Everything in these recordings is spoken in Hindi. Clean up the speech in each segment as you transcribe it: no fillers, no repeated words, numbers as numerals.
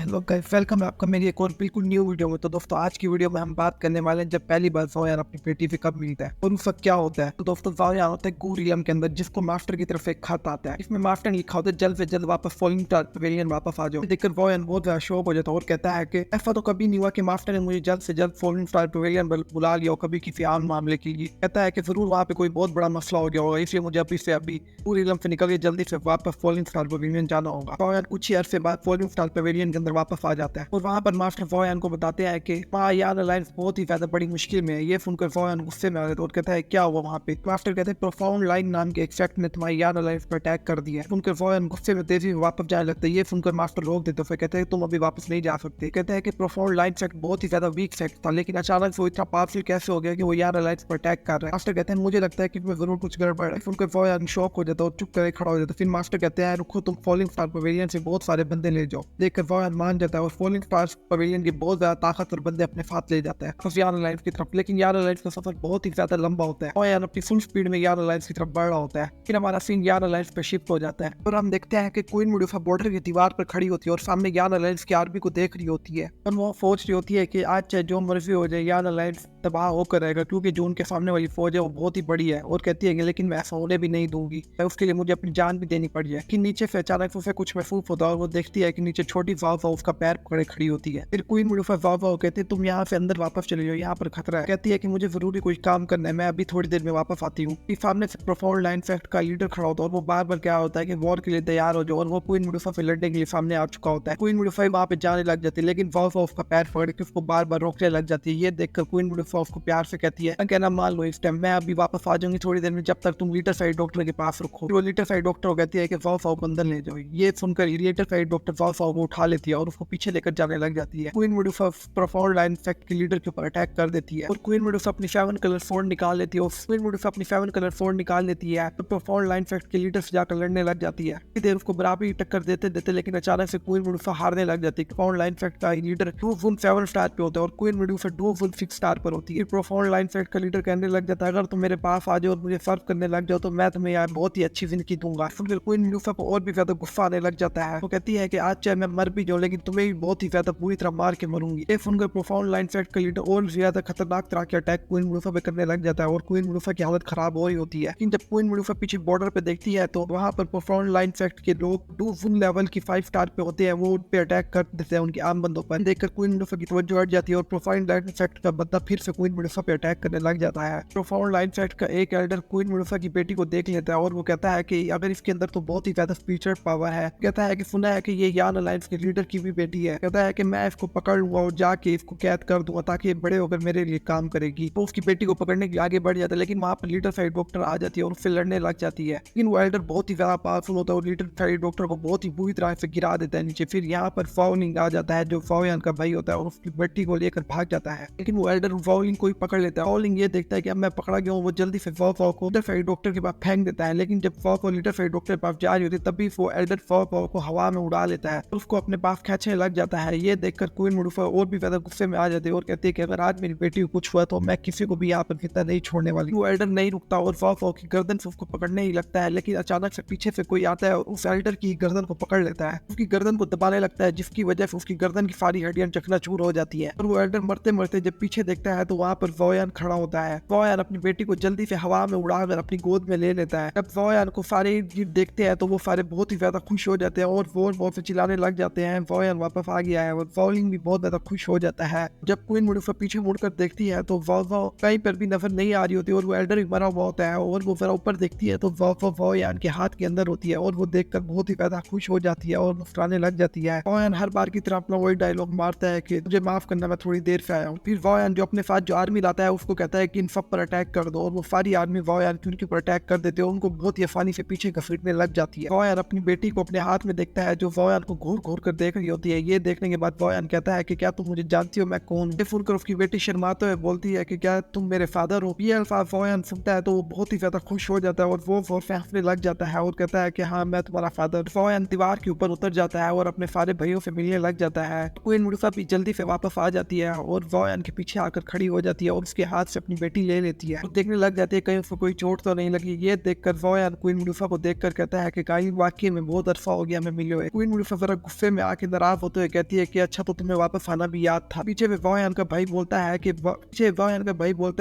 हेलो गाइस, वेलकम है आपका मेरी एक और बिल्कुल न्यू वीडियो में। तो दोस्तों, आज की वीडियो में हम बात करने वाले हैं जब पहली बार ज़ोयान अपनी बेटी से कब मिलता है और उस वक्त क्या होता है। तो दोस्तों, ज़ोयान होता है गू रियम के अंदर, जिसको मास्टर की तरफ से एक खत आता है। इसमें मास्टर ने लिखा होता है जल्द से जल्द वापस फॉलिंग स्टार पवेलियन वापस आ जाओ। देखकर ज़ोयान बहुत ज्यादा शौक हो जाता है और कहता है कि ऐसा तो कभी नहीं हुआ कि मास्टर ने मुझे जल्द से जल्द फॉलिंग स्टार पवेलियन बुला लिया हो कभी किसी आम मामले के लिए। कहता है कि जरूर वहाँ पे कोई बहुत बड़ा मसला हो गया होगा, इसलिए मुझे अभी से अभी गू रियम से निकल के जल्दी से वापस फॉलिंग स्टार पवेलियन जाना होगा। ज़ोयान कुछ ही अरसे बाद फॉलिंग स्टार पवेलियन के अंदर वापस आ जाता है और वहाँ पर मास्टर ज़ोयान को बताते हैं कि वहाँ यार अलायंस बहुत ही ज्यादा बड़ी मुश्किल में है। ये सुनकर ज़ोयान गुस्से में आ जाता है और कहता है क्या हुआ वहाँ पे। मास्टर कहते हैं प्रोफाउंड लाइन नाम के एक सेक्ट ने तुम्हारी यार अलायंस पर अटैक कर दिया है। सुनकर ज़ोयान गुस्से में तेजी से वापस जाने लगता है। ये सुनकर मास्टर रोक देते फिर कहते हैं तुम अभी वापस नहीं जा सकते। कहते हैं कि प्रोफाउंड लाइन सेक्ट बहुत ही ज्यादा वीक सेक्ट था, लेकिन अचानक से वो इतना पावरफुल कैसे हो गया कि वो यार अलायंस पर अटैक कर रहा है। मास्टर कहते हैं मुझे लगता है कि इसमें जरूर कुछ गड़बड़ है। सुनकर ज़ोयान शॉक हो जाता है और चुप करके खड़ा हो जाता है। फिर मास्टर कहते हैं रुको, तुम फॉलिंग स्टार पवेलियन से बहुत सारे बंदे ले जाओ। देखकर ज़ोयान मान जाता है और फॉलिंग स्टार पवेलियन की बहुत ज्यादा ताकतवर बंदे अपने साथ ले जाता है यार अलायंस की तरफ। लेकिन यार अलायंस का सफर बहुत ही ज्यादा लंबा होता है और यार अपनी फुल स्पीड में यार अलायंस की तरफ बढ़ रहा होता है। फिर हमारा सीन यार अलायंस पे शिफ्ट हो जाता है और हम देखते हैं कि क्वीन मुडुफा बॉर्डर की दीवार पर खड़ी होती है और सामने यार अलायंस की आर्मी को देख रही होती है और वो सोच रही होती है कि आज चाहे जो मर्जी हो जाए यार अलायंस तबाह होकर रहेगा, क्योंकि जो उनके सामने वाली फौज है वो बहुत ही बड़ी है। और कहती है कि लेकिन मैं ऐसा होने भी नहीं दूंगी, उसके लिए मुझे अपनी जान भी देनी पड़ जाए। कि नीचे से अचानक उसे कुछ महसूस होता है और वो देखती है कि नीचे छोटी वाव उसका पैर पकड़े खड़ी होती है। फिर क्वीन मुडुफा वाव कहती है तुम यहाँ से अंदर वापस चले जाओ, यहाँ पर खतरा है। कहती है कि मुझे जरूरी कोई काम करना है, मैं अभी थोड़ी देर में वापस आती हूँ। सामने से प्रोफाउंड लाइन सेक्ट का लीडर खड़ा होता है और वो बार बार क्या होता है कि वॉर के लिए तैयार हो जाओ, और वो क्वीन मुडुफा से लड़ने के लिए सामने आ चुका होता है। क्वीन मुडुफा वहाँ पे जाने लग जाती है, लेकिन वाव उसका पैर पकड़ के उसको बार बार रोकने लग जाती है। ये देखकर क्वीन मुडुफा उसको प्यार से कहती है कहना मान लो इस टाइम मैं अभी वापस आ जाऊंगी थोड़ी देर में, जब तक तुम लीटर साइड डॉक्टर के पास रखो। वो लीटर साइड डॉक्टर कहती है कि वाव को अंदर ले जाओ। ये सुनकर लीटर साइड डॉक्टर वाव को उठा लेती है और उसको पीछे लेकर जाने लग जाती है। क्वीन मुडुफा प्रोफाउंड लाइन सेक्ट के लीडर के ऊपर अटैक कर देती है और क्वीन मुडुफा अपनी 7 कलर स्वॉर्ड निकाल लेती है। क्वीन मुडुफा अपनी 7 कलर स्वॉर्ड निकाल लेती है तो प्रोफाउंड लाइन सेक्ट के लीडर से जाकर लड़ने लग जाती है। देर उसको बराबरी टक्कर देते देते लेकिन अचानक से क्वीन मुडुफा हारने लग जाती है। प्रोफाउंड लाइन सेक्ट का लीडर 2-7 स्टार पे होता है और क्वीन मुडुफा 2-6 स्टार पर होती है। प्रोफाउंड लाइन सेक्ट का लीडर कहने लग जाता है अगर तुम मेरे पास आ जाओ और मुझे सर्व करने लग जाओ तो मैं तुम्हें यार बहुत ही अच्छी जिंदगी दूंगा। फिर क्वीन मुडुफा को और भी ज्यादा गुस्सा आने लग जाता है। वो कहती है कि आज चाहे मैं मर भी जाऊं लेकिन तुम्हें भी बहुत ही ज्यादा बुरी तरह मार के मरूंगी। ये सुनकर प्रोफाउंड लाइन सेक्ट का लीडर और ज्यादा खतरनाक तरह के अटैक क्वीन मुडुफा पे करने लग जाता है और क्वीन मुडुफा की हालत खराब हो रही होती है। लेकिन जब क्वीन मुडुफा पीछे बॉर्डर पे देखती है तो वहाँ पर प्रोफाउंड लाइन सेक्ट के लोग 2 लेवल की 5 स्टार पे होते हैं, वो उन पे अटैक कर देते हैं उनके आम बंदों पर। देखकर क्वीन मुडुफा की तवज्जो हट जाती है और प्रोफाउंड लाइन सेक्ट का बंदा फिर से क्वीन मुडुफा पे अटैक करने लग जाता है। प्रोफाउंड लाइन सेक्ट का एक एल्डर क्वीन मुडुफा की बेटी को देख लेता है और वो कहता है कि अगर इसके अंदर तो बहुत ही ज्यादा स्पीचर पावर है। कहता है कि सुना है कि ये यान अलायंस के लीडर की भी बेटी है। कहता है कि मैं इसको पकड़ लूंगा और जाके इसको कैद कर दूंगा ताकि ये बड़े होकर मेरे लिए काम करेगी। तो उसकी बेटी को पकड़ने के लिए आगे बढ़ जाता है, लेकिन वहाँ पर लीडर साइड डॉक्टर आ जाती है और उससे लड़ने लग जाती है। लेकिन वो एल्डर बहुत ही ज्यादा पावरफुल होता है और लीडर साइड डॉक्टर को बहुत ही बुरी तरह से गिरा देता है नीचे। फिर यहाँ पर फाउलिंग आ जाता है जो ज़ोयान का भाई होता है और उसकी बेटी को लेकर भाग जाता है, लेकिन वो एल्डर फाउलिंग को ही पकड़ लेता है। फाउलिंग ये देखता है कि अब मैं पकड़ा गया हूँ, वो जल्दी से फाउ को लीडर साइड डॉक्टर के पास फेंक देता है। लेकिन जब फाउ लीडर साइड डॉक्टर के पास जा रही होती है तभी वो एल्डर फाउ को हवा में उड़ा लेता है और उसको अपने पास खींचने लग जाता है। ये देखकर क्वीन मुडुफा और भी ज्यादा गुस्से में आ जाती है और कहती है कि अगर आज मेरी बेटी को कुछ हुआ तो मैं किसी को भी यहाँ पर जिंदा नहीं छोड़ने वाली। वो एल्डर नहीं रुकता और फाउ की गर्दन से उसको पकड़ने ही लगता है, लेकिन अचानक से पीछे से कोई आता है और उस एल्डर की गर्दन को पकड़ लेता है, उसकी गर्दन को दबाने लगता है, जिसकी वजह से उसकी गर्दन की सारी हड्डियां चकनाचूर हो जाती है। और वो एल्डर मरते मरते जब पीछे देखता है तो वहाँ पर ज़ोयान खड़ा होता है। ज़ोयान अपनी बेटी को जल्दी से हवा में उड़ाकर अपनी गोद में ले लेता है। जब ज़ोयान को सारे देखते हैं तो वो सारे बहुत ही ज्यादा खुश हो जाते हैं और वो से चिल्लाने लग जाते हैं ज़ोयान वापस आ गया है। और फाउलिंग भी बहुत ज्यादा खुश हो जाता है। जब क्वीन मुडुफा पीछे मुड़कर देखती है तो वाव कहीं पर भी नजर नहीं आ रही होती और वो एल्डर भी मरा हुआ होता है और वो जरा ऊपर देखती है तो वाव ज़ोयान के हाथ के अंदर होती है और वो देखकर बहुत ही ज्यादा खुश हो जाती है और मुस्कुराने लग जाती है। ज़ोयान हर बार की तरह अपना वही डायलॉग मारता है कि मुझे माफ करना, मैं थोड़ी देर से आया हूँ। फिर ज़ोयान जो अपने साथ जो आर्मी लाता है उसको कहता है कि इन सब पर अटैक कर दो और वो सारी आर्मी ज़ोयान की उनके ऊपर अटैक कर देते हैं, उनको बहुत ही आसानी से पीछे घसीटने लग जाती है। ज़ोयान अपनी बेटी को अपने हाथ में देखता है जो ज़ोयान को घूर घूर कर देख रही होती है। ये देखने के बाद ज़ोयान कहता है कि क्या तुम मुझे जानती हो मैं कौन? ये सुनकर उसकी बेटी शर्माते हुए बोलती है कि क्या तुम मेरे फादर हो? ये अल्फाज ज़ोयान सुनता है तो वो बहुत ही ज्यादा खुश हो जाता है और वो फैसले लग जाता है और कहता है कि हाँ मैं तुम्हारा फादर। ज़ोयान दीवार के ऊपर उतर जाता है और अपने सारे भाइयों से मिलने लग जाता है। क्वीन मुडुफा भी जल्दी से वापस आ जाती है और ज़ोयान के पीछे आकर खड़ी हो जाती है और उसके हाथ से अपनी बेटी ले लेती है और देखने लग जाती है कहीं उसको कोई चोट तो नहीं लगी। ये देखकर ज़ोयान क्वीन मुडुफा को देखकर कहता है कि कहीं वाकई में बहुत अरसा हो गया मैं मिले हुए। क्वीन मुडुफा जरा गुस्से में आके नाराज होते हुए कहती है कि अच्छा तो तुम्हें वापस आना भी याद था। पीछे वायान का भाई बोलता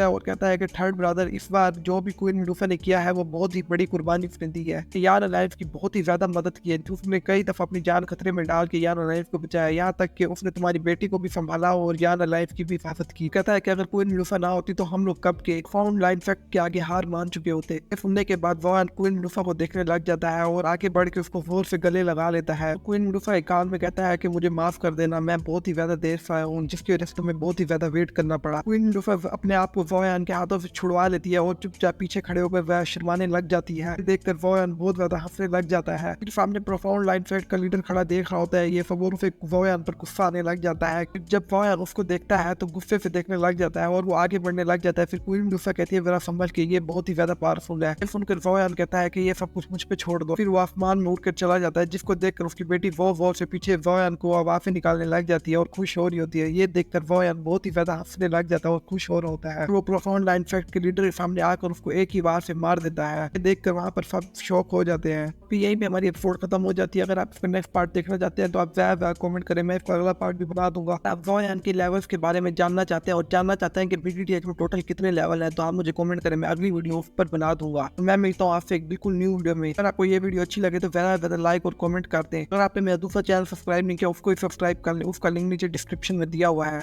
है और कहता है कि थर्ड ब्रदर, इस बार जो भी क्वीन मिडूसा ने किया है वो बहुत ही बड़ी कुर्बानी उसने दी है। यान अलाइव की बहुत ही ज्यादा मदद की है, उसने कई दफा अपनी जान खतरे में डाल के यान अलाइव को बचाया, यहाँ तक कि उसने तुम्हारी बेटी को भी संभाला और यान अलाइव की भी हिफाजत की। कहता है कि अगर क्वीन मिडूसा ना होती तो हम लोग कब के फाउंड लाइन फैक्ट के आगे हार मान चुके होते। सुनने के बाद वायान क्वीन मिडूसा को देखने लग जाता है और आगे बढ़ के उसको जोर से गले लगा लेता है। क्वीन मिडूसा एक कान में कहता है कि मुझे माफ कर देना, मैं बहुत ही ज्यादा देर से आया हूँ जिसकी वजह से तुम्हें बहुत ही ज्यादा वेट करना पड़ा। क्वीन मिडूसा अपने आप को वायान के हाथों से छुड़वा लेती है और चुपचाप पीछे खड़े होकर वह शर्माने लग जाती है। देखकर वायान बहुत ज्यादा हंसने लग जाता है। फिर सामने प्रोफाउंड लाइन फैक्ट का लीडर खड़ा देख रहा होता है ये सब और उसे वायान पर गुस्सा आने लग जाता है। जब वायान उसको देखता है तो गुस्से से देखने लग जाता है और वो आगे बढ़ने लग जाता है। फिर क्वीन मिडूसा कहती है जरा संभल के, ये बहुत ही ज्यादा पावरफुल है। सुनकर वायान कहता है कि ये सब कुछ मुझ पे छोड़ दो। फिर वो आसमान में उड़कर चला जाता है, जिसको देखकर उसकी बेटी वॉर से पीछे वायान को आवाज़ें निकालने लग जाती है और खुश हो रही होती है। ये देखकर वायान बहुत ही ज्यादा हंसने लग जाता है और खुश हो रहा होता है। वो प्रोफाउंड लाइन फैक्ट के लीडर के सामने आकर उसको एक ही बार से मार देता है। देखकर वहाँ पर सब शौक हो जाते हैं। फिर यही पे हमारी एपिसोड खत्म हो जाती है। अगर आप इसका नेक्स्ट पार्ट देखना चाहते हैं तो आप ज़्यादा कमेंट करें, मैं इसका अगला पार्ट भी बना दूंगा। आप वायान के लेवल्स के बारे में जानना चाहते हैं और जानना चाहते हैं कि BTTH में टोटल कितने लेवल है तो आप मुझे कमेंट करें, मैं अगली वीडियो उस पर बना दूंगा। मैं मिलता हूँ आपसे एक बिल्कुल न्यू वीडियो में। अगर आपको ये वीडियो अच्छी लगे तो ज़्यादा लाइक और कमेंट करते हैं। अगर आपने मेरा दूसरा चैनल सब्सक्राइब नहीं किया उसको सब्सक्राइब कर लें, उसका लिंक नीचे डिस्क्रिप्शन में दिया हुआ है।